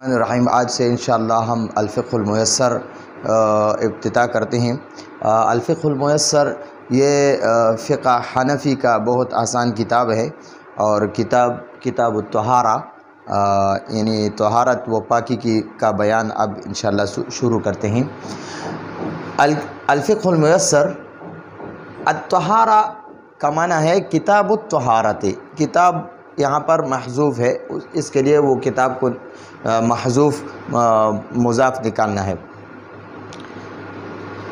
रहीम। आज से इंशाअल्लाह हम अल-फ़िक़्हुल मुयस्सर इब्तिदा करते हैं। अल-फ़िक़्हुल मुयस्सर ये फ़िक़्ह हनफ़ी का बहुत आसान किताब है और किताब तहारा यानी तहारत व पाकी की का बयान अब इंशाअल्लाह शुरू करते हैं। अल-फ़िक़्हुल मुयस्सर अत-तहारा का माना है किताब तहारत। किताब यहाँ पर महज़ूफ़ है, इसके लिए वो किताब को महज़ूफ़ मुज़ाफ़ निकालना है।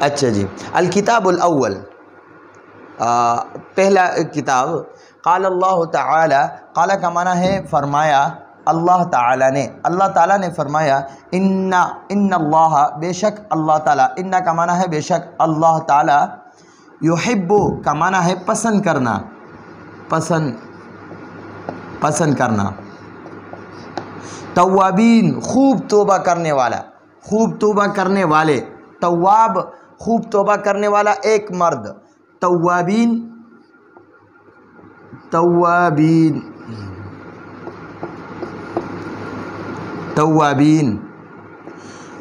अच्छा जी, अल किताबुल अव्वल पहला किताब। क़ाल अल्लाह ताला, क़ाला का माना है फरमाया, अल्लाह ताला ने फरमाया, इन्नल्लाह बेशक अल्लाह ताला, इन्ना का माना है बेशक, अल्लाह ताला, युहिब्बु का माना है पसंद करना, पसंद करना, तव्वाबीन खूब तौबा करने वाला, खूब तौबा करने वाले, तव्वाब खूब तौबा करने वाला एक मर्द, तव्वाबीन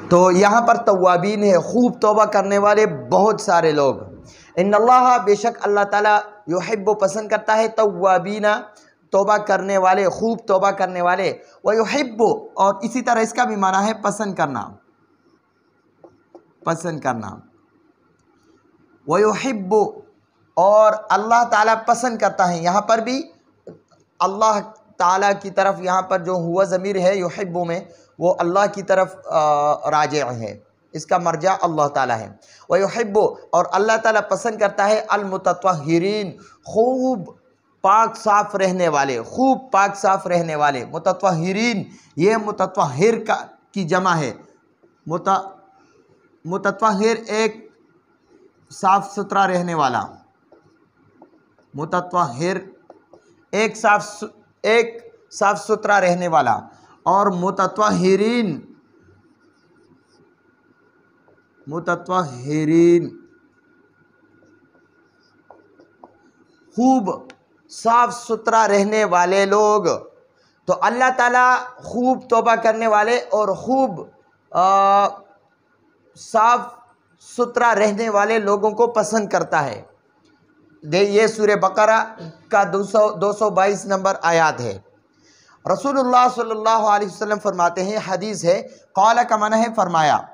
तो यहाँ पर तव्वाबीन है, खूब तौबा करने वाले बहुत सारे लोग। इन्नल्लाह बेशक अल्लाह ताला, युहिब्बु पसंद करता है, तव्वाबीना तौबा करने वाले, खूब तौबा करने वाले, व युहिब्बु और इसी तरह इसका भी माना है पसंद करना, व युहिब्बु और अल्लाह ताला पसंद करता है। यहाँ पर भी अल्लाह ताला की तरफ, यहाँ पर जो हुआ ज़मीर है युहिब्बु में, वो अल्लाह की तरफ राजिअ है, इसका मर्जा अल्लाह ताला है। व युहिब्बु और अल्लाह ताला पसंद करता है अल मुतत्वहिरीन खूब पाक साफ़ रहने वाले, खूब पाक साफ़ रहने वाले। मुतत्वहिरीन ये मुतत्वहिर की जमा है। मुतत्वहिर एक साफ़ सुथरा रहने वाला, मुतत्वहिर एक साफ़ सुथरा रहने वाला, और मुतत्वहिरीन खूब साफ़ सुथरा रहने वाले लोग। तो अल्लाह ताला खूब तौबा करने वाले और खूब साफ़ सुथरा रहने वाले लोगों को पसंद करता है। ये सूरह बकरा का 222 नंबर आयत है। रसूलुल्लाह सल्लल्लाहु अलैहि वसल्लम फरमाते हैं, हदीस है, क़ाला का माना है फरमाया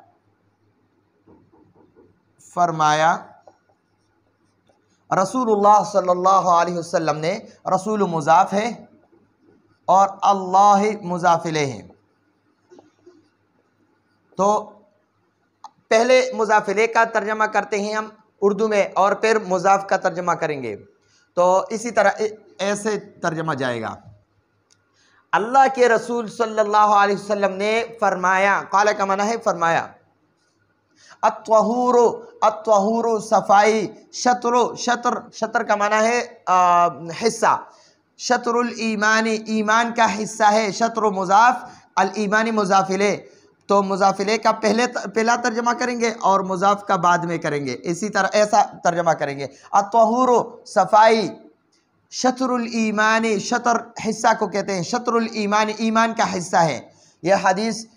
रसूलुल्लाह सल्लल्लाहु अलैहि वसल्लम ने, रसूल मुज़ाफ़ है और अल्लाह मुज़ाफ़ इलैह है। तो पहले मुज़ाफ़ इलैह का तर्जमा करते हैं हम उर्दू में और फिर मुज़ाफ़ का तर्जमा करेंगे। तो इसी तरह ऐसे तर्जमा जाएगा। अल्लाह के रसूल सल्लल्लाहु अलैहि वसल्लम ने फरमाया, क़ाला का माना है फरमाया, अत्तहूरु सफ़ाई, शतर का माना है हिस्सा, शतरुल ईमानी ईमान का हिस्सा है, शत्रु मुज़ाफ़, अल ईमानी मुज़ाफ़ इलैह। तो मुज़ाफ़ इलैह का पहला तर्जमा करेंगे और मुज़ाफ़ का बाद में करेंगे, इसी तरह ऐसा तर्जमा करेंगे। अत्तहूरु सफ़ाई, शतरुल ईमानी शतर हिस्सा को कहते हैं, शतरुल ईमानी ईमान का हिस्सा है। यह हदीस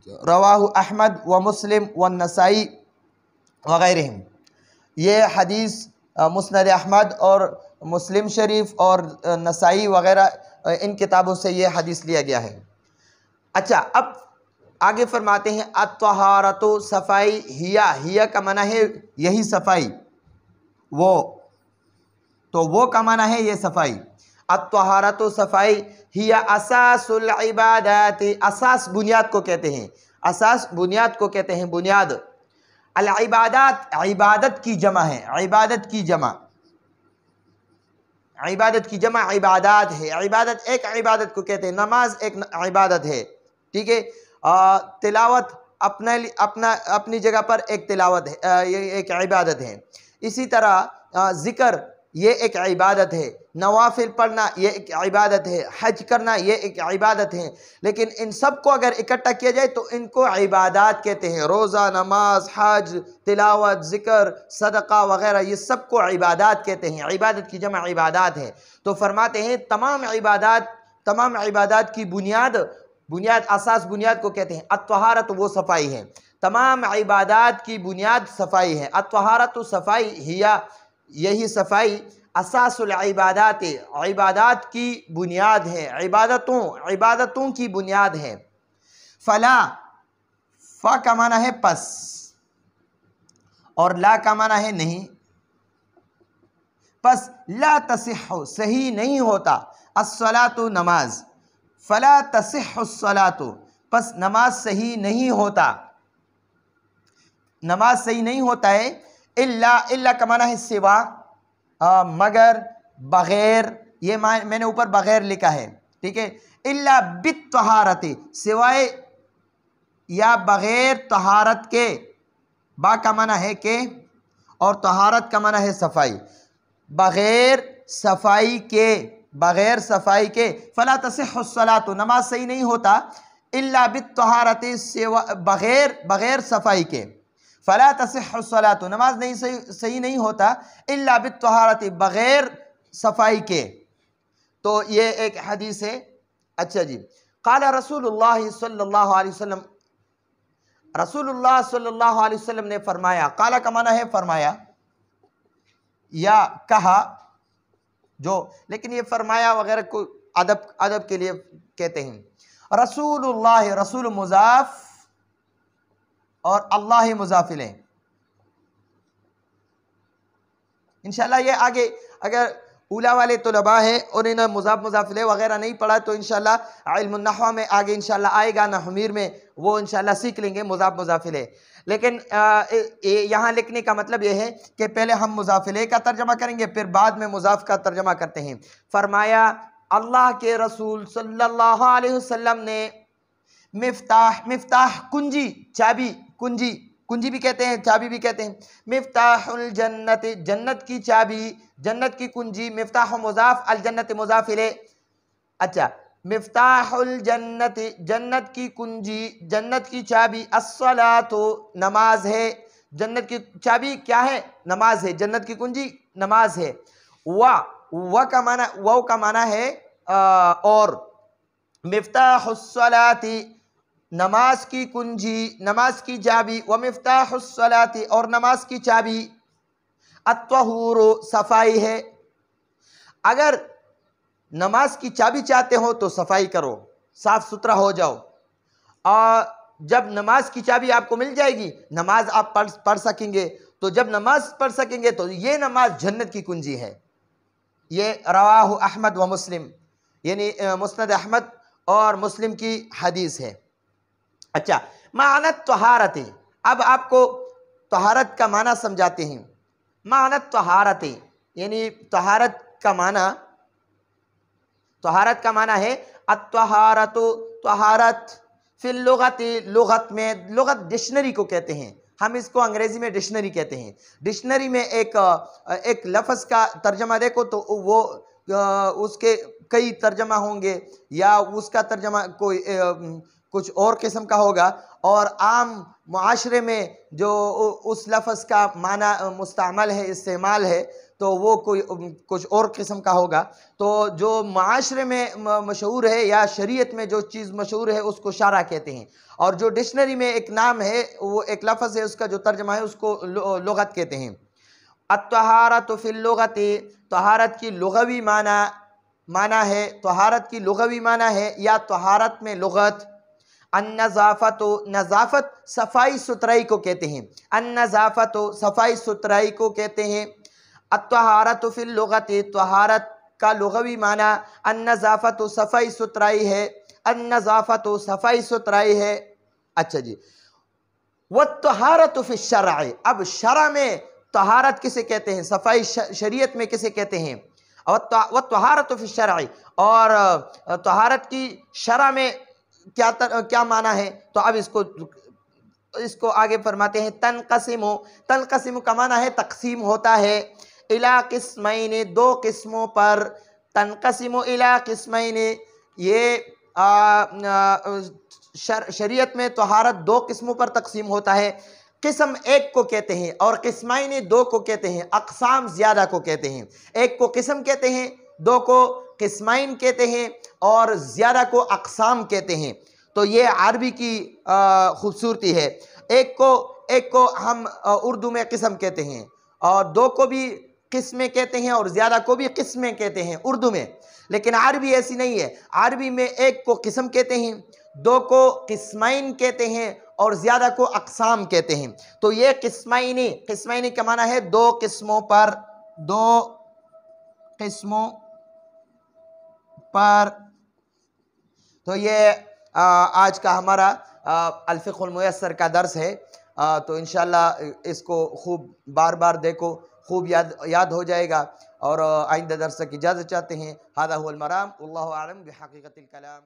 रवाहु अहमद व मुस्लिम व नसाई वग़ैरहिम। ये हदीस मुस्नद अहमद और मुस्लिम शरीफ और नसाई वग़ैरह इन किताबों से ये हदीस लिया गया है। अच्छा, अब आगे फरमाते हैं, अत्तहारतु सफ़ाई, हिया का माना है यही सफ़ाई, वो का माना है ये सफ़ाई। अत्तहारतु सफ़ाई, हिया असासुल इबादत, असास बुनियाद को कहते हैं, असास बुनियाद को कहते हैं, बुनियाद। अल इबादत इबादत की जमा है, इबादत की जमा इबादत है। इबादत एक इबादत को कहते हैं, नमाज एक इबादत है, ठीक है। तिलावत अपनी जगह पर एक तिलावत है, ये एक इबादत है। इसी तरह ज़िक्र ये एक इबादत है, नवाफिल पढ़ना ये एक इबादत है, हज करना ये एक इबादत है। लेकिन इन सब को अगर इकट्ठा किया जाए तो इनको इबादत कहते हैं। रोज़ा, नमाज, हज, तिलावत, ज़िक्र, सदका वग़ैरह ये सब को इबादत कहते हैं। इबादत की जमा इबादत है। तो फरमाते हैं तमाम इबादत की बुनियाद बुनियाद, असास बुनियाद को कहते हैं। अत्तहारत वो सफ़ाई है, तमाम इबादात की बुनियाद सफ़ाई है। अत्तहारत सफ़ाई हिया, यही सफ़ाई असासुल इबादात, इबादात की बुनियाद है, इबादतों की बुनियाद है। फ़ला, फ़ा का माना है पस और ला का माना है नहीं। पस ला तसिह, सही नहीं होता, अस्सलातु नमाज, फ़ला तसिह अस्सलातु, पस नमाज सही नहीं होता, नमाज सही नहीं होता है। इल्ला का माना है सिवा, मगर, बग़ैर, ये मैंने ऊपर बग़ैर लिखा है, ठीक है। इल्ला बित्तहारती, सिवाय या बग़ैर तहारत के, बा का माना है के और तहारत का माना है सफ़ाई, बग़ैर सफ़ाई के, बग़ैर सफ़ाई के। फ़ला तसिह अस्सलातु, नमाज सही नहीं होता, इल्ला बित्तहारती, सिवा बग़ैर सफ़ाई के। फ़ला तसिह अस्सलातु, नमाज नहीं सही नहीं होता, इल्ला बित्तहारती, बग़ैर सफ़ाई के। तो ये एक हदीस है। अच्छा जी, क़ाला रसूलुल्लाह सल्लल्लाहु अलैहि वसल्लम, रसूलुल्लाह सल्लल्लाहु अलैहि वसल्लम ने फरमाया। काला का माना है फरमाया या कहा, जो, लेकिन ये फरमाया वगैरह को अदब के लिए कहते हैं। रसूलुल्लाह, रसूल मुज़ाफ और अल्लाह मुज़ाफ इलैह। इंशाल्लाह ये आगे अगर उला वाले तलबा है और इन्हें मुज़ाफ इलैह वगैरह नहीं पढ़ा तो इंशाल्लाह इल्मुन नहव में आगे इंशाल्लाह आएगा, नहमीर में वो इंशाल्लाह सीख लेंगे मुज़ाफ इलैह। लेकिन यहाँ लिखने का मतलब ये है कि पहले हम मुज़ाफ इलैह का तर्जमा करेंगे, फिर बाद में मुज़ाफ का तर्जमा करते हैं। फरमाया अल्लाह के रसूल सल्लल्लाहु अलैहि वसल्लम ने मिफ्ताह कुंजी, चाबी, कुंजी भी कहते हैं, चाबी भी कहते हैं। मिफ्ताहुल जन्नत, जन्नत की चाबी, जन्नत की कुंजी। मिफ्ताह मुज़ाफ, अल जन्नत मुज़ाफ इलैह। अच्छा, मिफ्ताहुल जन्नत, जन्नत की कुंजी, जन्नत की चाबी। अस्सलातो, नमाज है। जन्नत की चाबी क्या है? नमाज है। जन्नत की कुंजी नमाज है। व का माना है और। मिफ्ताहुस्सलाती, नमाज की कुंजी, नमाज की चाबी। व मिफ्ताहुस्सलाती, और नमाज की चाबी। अत्तहूरु, सफाई है। अगर नमाज की चाबी चाहते हो तो सफाई करो, साफ सुथरा हो जाओ, और जब नमाज की चाबी आपको मिल जाएगी, नमाज आप पढ़ सकेंगे। तो जब नमाज पढ़ सकेंगे तो ये नमाज जन्नत की कुंजी है। ये रवाहु अहमद व मुस्लिम, यानी मुस्नद अहमद और मुस्लिम की हदीस है। अच्छा, मानत तहारत, अब आपको तहारत का माना समझाते हैं। मानत तहारत, यानी तहारत का माना है अत्तहारतु, तहारत। फिल लुगती, लुगत में, लुगत डिक्शनरी को कहते हैं, हम इसको अंग्रेजी में डिक्शनरी कहते हैं। डिक्शनरी में एक लफ्ज़ का तर्जमा देखो तो वो उसके कई तर्जमा होंगे, या उसका तर्जमा कोई कुछ और किस्म का होगा, और आम मुआशरे में जो उस लफ्ज़ का माना मुस्तअमल है, इस्तेमाल है, तो वो कोई कुछ और किस्म का होगा। तो जो मुआशरे में मशहूर है या शरीयत में जो चीज़ मशहूर है उसको शारा कहते हैं, और जो डिक्शनरी में एक नाम है, वो एक लफ्ज़ है, उसका जो तर्जमा है उसको लुगत कहते हैं। अत्तहारतु फिल लुगती, तहारत की लुगवी माना है, तहारत की लुगवी माना है या तहारत में लुगत। अन्नज़ाफ़तु, नज़ाफ़त सफ़ाई सुथराई को कहते हैं। अन्नज़ाफ़तु, सफ़ाई सुथराई को कहते हैं। अत्तहारतु फिल लुगती, तहारत का लुगवी माना अन्नज़ाफ़तु, सफ़ाई सुथराई है। अन्नज़ाफ़तु, सफ़ाई सुथराई है। अच्छा जी, वत्तहारतु फिश शरअ, अब शरअ में तहारत किसे कहते हैं, सफ़ाई शरीयत में किसे कहते हैं। वत्तहारतु फिश शरअ, और तहारत की शरअ में क्या माना है। तो अब इसको आगे फरमाते हैं। तनक़सिमु, तनक़सिमु का माना है तक़सीम होता है। इला क़िस्मैन, दो किस्मों पर। तनक़सिमु इला क़िस्मैन, ये शरीयत में तहारत दो किस्मों पर तक़सीम होता है। किस्म एक को कहते हैं और किस्मैन दो को कहते हैं। अक़साम ज़्यादा को कहते हैं। एक को किस्म कहते हैं, दो को किस्मैन कहते हैं, और ज़्यादा को अक़साम कहते हैं। तो ये अरबी की खूबसूरती है। एक को हम उर्दू में किस्म कहते हैं, और दो को भी किस्में कहते हैं, और ज़्यादा को भी किस्में कहते हैं उर्दू में। लेकिन अरबी ऐसी नहीं है। अरबी में एक को किस्म कहते हैं, दो को किस्मैन कहते हैं, और ज़्यादा को अक़साम कहते हैं। तो ये किस्मैनी का माना है दो किस्मों पर, दो किस्मों पर। तो ये आज का हमारा अल-फ़िक़्हुल मुयस्सर का दर्स है। तो इंशाअल्लाह इसको खूब बार बार देखो, खूब याद हो जाएगा। और आइंदा दर्स की इजाज़त चाहते हैं। हाज़ा हुवल मराम, वल्लाहु आलम बिहक़ीक़तिल कलाम।